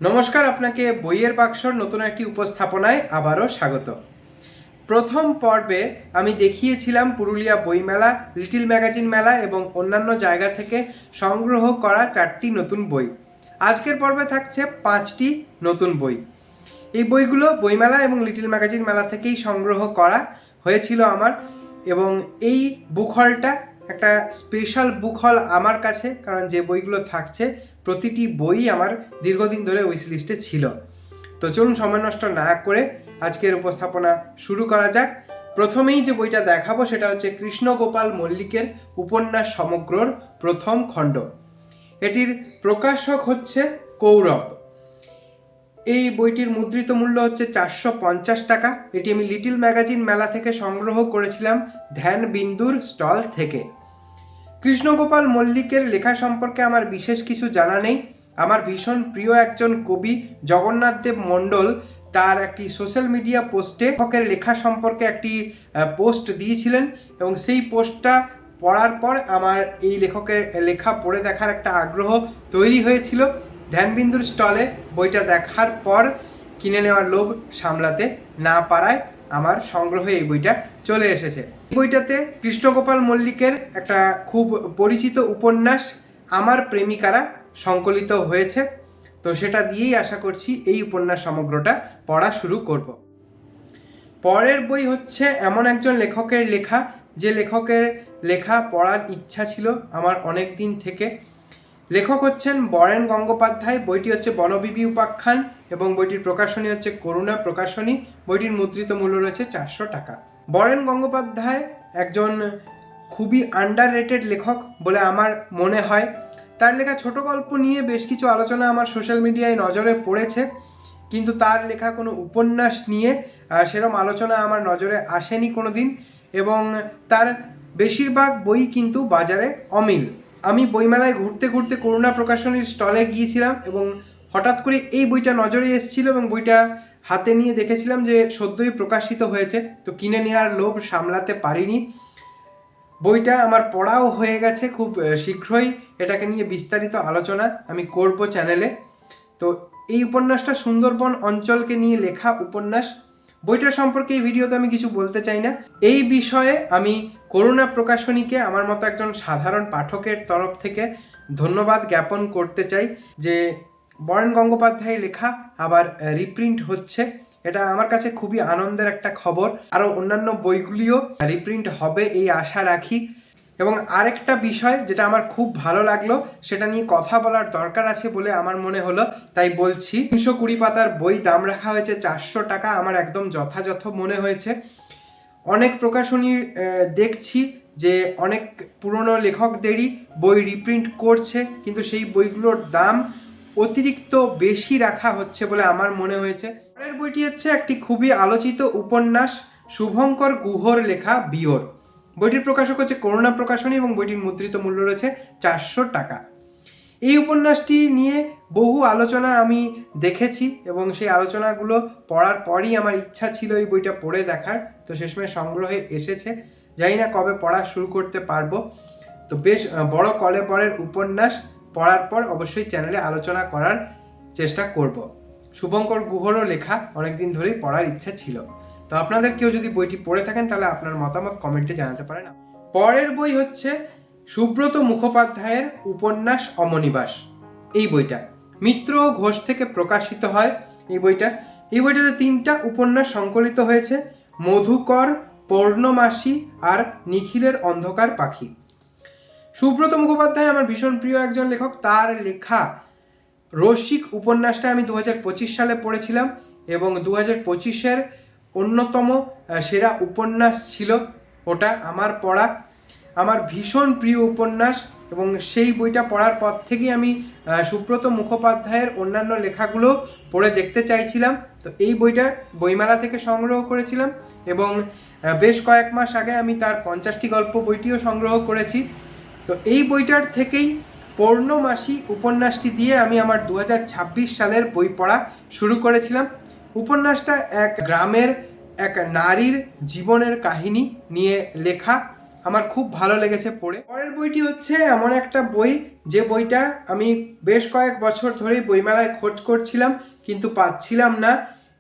নমস্কার, আপনাকে বইয়ের বাক্সর নতুন একটি উপস্থাপনায় আবারও স্বাগত। প্রথম পর্বে আমি দেখিয়েছিলাম পুরুলিয়া বইমেলা, লিটল ম্যাগাজিন মেলা এবং অন্যান্য জায়গা থেকে সংগ্রহ করা 4টি নতুন বই। আজকের পর্বে থাকছে 5টি নতুন বই। এই বইগুলো বইমেলা এবং লিটল ম্যাগাজিন মেলা থেকেই সংগ্রহ করা হয়েছিল আমার, এবং এই বুক হলটা একটা স্পেশাল বুক হল আমার কাছে, কারণ যে বইগুলো থাকছে প্রতিটি বই আমার দীর্ঘদিন ধরে উইশ লিস্টে ছিল। তো চলুন সময় নষ্ট না করে আজকের উপস্থাপনা শুরু করা যাক। প্রথমেই যে বইটা দেখাবো সেটা হচ্ছে কৃষ্ণগোপাল মল্লিকের উপন্যাস সমগ্রর প্রথম খণ্ড। এটির প্রকাশক হচ্ছে কৌরব। এই বইটির মুদ্রিত মূল্য হচ্ছে 450 টাকা। এটি আমি লিটল ম্যাগাজিন মেলা থেকে সংগ্রহ করেছিলাম, ধ্যান বিন্দুর স্টল থেকে। কৃষ্ণগোপাল মল্লিকের লেখা সম্পর্কে আমার বিশেষ কিছু জানা নেই। আমার ভীষণ প্রিয় একজন কবি জগন্নাথ দেব মণ্ডল তার একটি সোশ্যাল মিডিয়া পোস্টে লেখকের লেখা সম্পর্কে একটি পোস্ট দিয়েছিলেন, এবং সেই পোস্টটা পড়ার পর আমার এই লেখকের লেখা পড়ে দেখার একটা আগ্রহ তৈরি হয়েছিল। ধ্যানবিন্দুর স্টলে বইটা দেখার পর কিনে নেওয়ার লোভ সামলাতে না পারায় আমার সংগ্রহে এই বইটা চলে এসেছে। এই বইটাতে কৃষ্ণগোপাল মল্লিকের একটা খুব পরিচিত উপন্যাস আমার প্রেমিকারা সংকলিত হয়েছে। তো সেটা দিয়েই আশা করছি এই উপন্যাস সমগ্রটা পড়া শুরু করব। পরের বই হচ্ছে এমন একজন লেখকের লেখা, যে লেখকের লেখা পড়ার ইচ্ছা ছিল আমার অনেক দিন থেকে। লেখক হচ্ছেন বরেন গঙ্গোপাধ্যায়। বইটি হচ্ছে বনবিবি উপাখ্যান এবং বইটির প্রকাশনী হচ্ছে করুণা প্রকাশনী। বইটির মুদ্রিত মূল্য রয়েছে 400 টাকা। বরেন গঙ্গোপাধ্যায় একজন খুবই আন্ডাররেটেড লেখক বলে আমার মনে হয়। তার লেখা ছোট গল্প নিয়ে বেশ কিছু আলোচনা আমার সোশ্যাল মিডিয়ায় নজরে পড়েছে, কিন্তু তার লেখা কোনো উপন্যাস নিয়ে সেরকম আলোচনা আমার নজরে আসেনি কোনো দিন, এবং তার বেশিরভাগ বই কিন্তু বাজারে অমিল। আমি বইমেলায় ঘুরতে ঘুরতে করুণা প্রকাশনীর স্টলে গিয়েছিলাম এবং হঠাৎ করে এই বইটা নজরে এসেছিল, এবং বইটা হাতে নিয়ে দেখেছিলাম যে সদ্যই প্রকাশিত হয়েছে। তো কিনে নেওয়ার লোভ সামলাতে পারিনি। বইটা আমার পড়াও হয়ে গেছে, খুব শীঘ্রই এটাকে নিয়ে বিস্তারিত আলোচনা আমি করব চ্যানেলে। তো এই উপন্যাসটা সুন্দরবন অঞ্চলকে নিয়ে লেখা উপন্যাস। বইটার সম্পর্কে এই ভিডিওতে আমি কিছু বলতে চাই না। এই বিষয়ে আমি করুণা প্রকাশনীকে আমার মতো একজন সাধারণ পাঠকের তরফ থেকে ধন্যবাদ জ্ঞাপন করতে চাই যে বরেন গঙ্গোপাধ্যায়ের লেখা আবার রিপ্রিন্ট হচ্ছে। এটা আমার কাছে খুবই আনন্দের একটা খবর। আরও অন্যান্য বইগুলিও রিপ্রিন্ট হবে এই আশা রাখি। এবং আরেকটা বিষয় যেটা আমার খুব ভালো লাগলো, সেটা নিয়ে কথা বলার দরকার আছে বলে আমার মনে হলো, তাই বলছি। 320 পাতার বই, দাম রাখা হয়েছে 400 টাকা। আমার একদম যথাযথ মনে হয়েছে। অনেক প্রকাশনীর দেখছি যে অনেক পুরনো লেখকদেরই বই রিপ্রিন্ট করছে, কিন্তু সেই বইগুলোর দাম অতিরিক্ত বেশি রাখা হচ্ছে বলে আমার মনে হয়েছে। পরের বইটি হচ্ছে একটি খুবই আলোচিত উপন্যাস, শুভঙ্কর গুহর লেখা বিয়োর। বইটির প্রকাশক হচ্ছে করুণা প্রকাশনী এবং বইটির মুদ্রিত মূল্য রয়েছে 400 টাকা। এই উপন্যাসটি নিয়ে বহু আলোচনা আমি দেখেছি, এবং সেই আলোচনাগুলো পড়ার পরই আমার ইচ্ছা ছিল এই বইটা পড়ে দেখার। তো শেষমেশ সংগ্রহে এসেছে, জানি না কবে পড়া শুরু করতে পারবো। তো বেশ বড় কলেবরের উপন্যাস, পড়ার পর অবশ্যই চ্যানেলে আলোচনা করার চেষ্টা করব। শুভঙ্কর গুহরও লেখা অনেকদিন ধরেই পড়ার ইচ্ছা ছিল। তো আপনাদের কেউ যদি বইটি পড়ে থাকেন তাহলে আপনার মতামত কমেন্টে জানাতে পারেন। পরের বই হচ্ছে সুব্রত মুখোপাধ্যায়ের উপন্যাস অমনিবাস। এই বইটা মিত্র ঘোষ থেকে প্রকাশিত হয়। এই বইটাতে 3টা উপন্যাস সংকলিত হয়েছে, মধুকর, পৌর্ণমাসী আর নিখিলের অন্ধকার পাখি। সুব্রত মুখোপাধ্যায় আমার ভীষণ প্রিয় একজন লেখক। তার লেখা রসিক উপন্যাসটা আমি 2025 সালে পড়েছিলাম, এবং 2025-এর অন্যতম সেরা উপন্যাস ছিল ওটা আমার পড়া। আমার ভীষণ প্রিয় উপন্যাস, এবং সেই বইটা পড়ার পর থেকেই আমি সুব্রত মুখোপাধ্যায়ের অন্যান্য লেখাগুলো পড়ে দেখতে চাইছিলাম। তো এই বইটা বইমেলা থেকে সংগ্রহ করেছিলাম, এবং বেশ কয়েক মাস আগে আমি তার 50টি গল্প বইটিও সংগ্রহ করেছি। তো এই বইটার থেকেই পৌর্ণমাসী উপন্যাসটি দিয়ে আমি আমার 2026 সালের বই পড়া শুরু করেছিলাম। উপন্যাসটা এক গ্রামের এক নারীর জীবনের কাহিনী নিয়ে লেখা। আমার খুব ভালো লেগেছে পড়ে। পরের বইটি হচ্ছে এমন একটা বই যে বইটা আমি বেশ কয়েক বছর ধরেই বইমেলায় খোঁজ করছিলাম কিন্তু পাচ্ছিলাম না।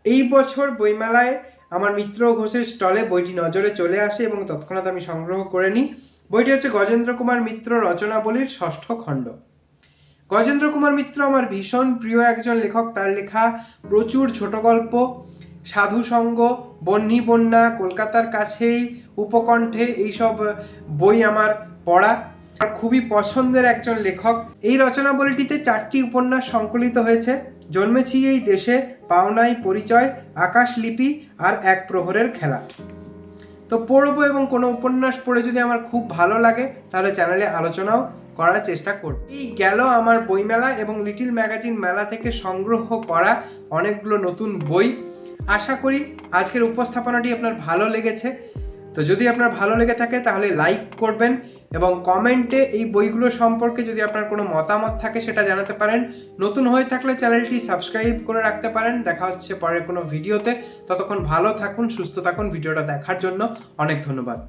এই বছর বইমেলায় আমার মিত্র ঘোষের স্টলে বইটি নজরে চলে আসে এবং তৎক্ষণাৎ আমি সংগ্রহ করে নিই। বইটি হচ্ছে গজেন্দ্র কুমার মিত্র রচনাবলীর 6ষ্ঠ খণ্ড। গজেন্দ্র কুমার মিত্র আমার ভীষণ প্রিয় একজন লেখক। তার লেখা প্রচুর ছোট গল্প, সাধুসঙ্গ, বহ্নি বন্যা, কলকাতার কাছেই, উপকণ্ঠে, এইসব বই আমার পড়া। আর খুবই পছন্দের একজন লেখক। এই রচনাবলীটিতে 4টি উপন্যাস সংকলিত হয়েছে। জন্মেছি এই দেশে, পাওনাই পরিচয়, আকাশলিপি আর এক প্রহরের খেলা। তো পড়বো এবং কোনো উপন্যাস পড়ে যদি আমার খুব ভালো লাগে তাহলে চ্যানেলে আলোচনাও করার চেষ্টা করব। এই গেল আমার বইমেলা এবং লিটিল ম্যাগাজিন মেলা থেকে সংগ্রহ করা অনেকগুলো নতুন বই। আশা করি আজকের উপস্থাপনাটি আপনার ভালো লেগেছে। তো যদি আপনার ভালো লেগে থাকে তাহলে লাইক করবেন এবং কমেন্টে এই বইগুলো সম্পর্কে যদি আপনার কোনো মতামত থাকে সেটা জানাতে পারেন। নতুন হয়ে থাকলে চ্যানেলটি সাবস্ক্রাইব করে রাখতে পারেন। দেখা হচ্ছে পরের কোনো ভিডিওতে। ততক্ষণ ভালো থাকুন, সুস্থ থাকুন। ভিডিওটা দেখার জন্য অনেক ধন্যবাদ।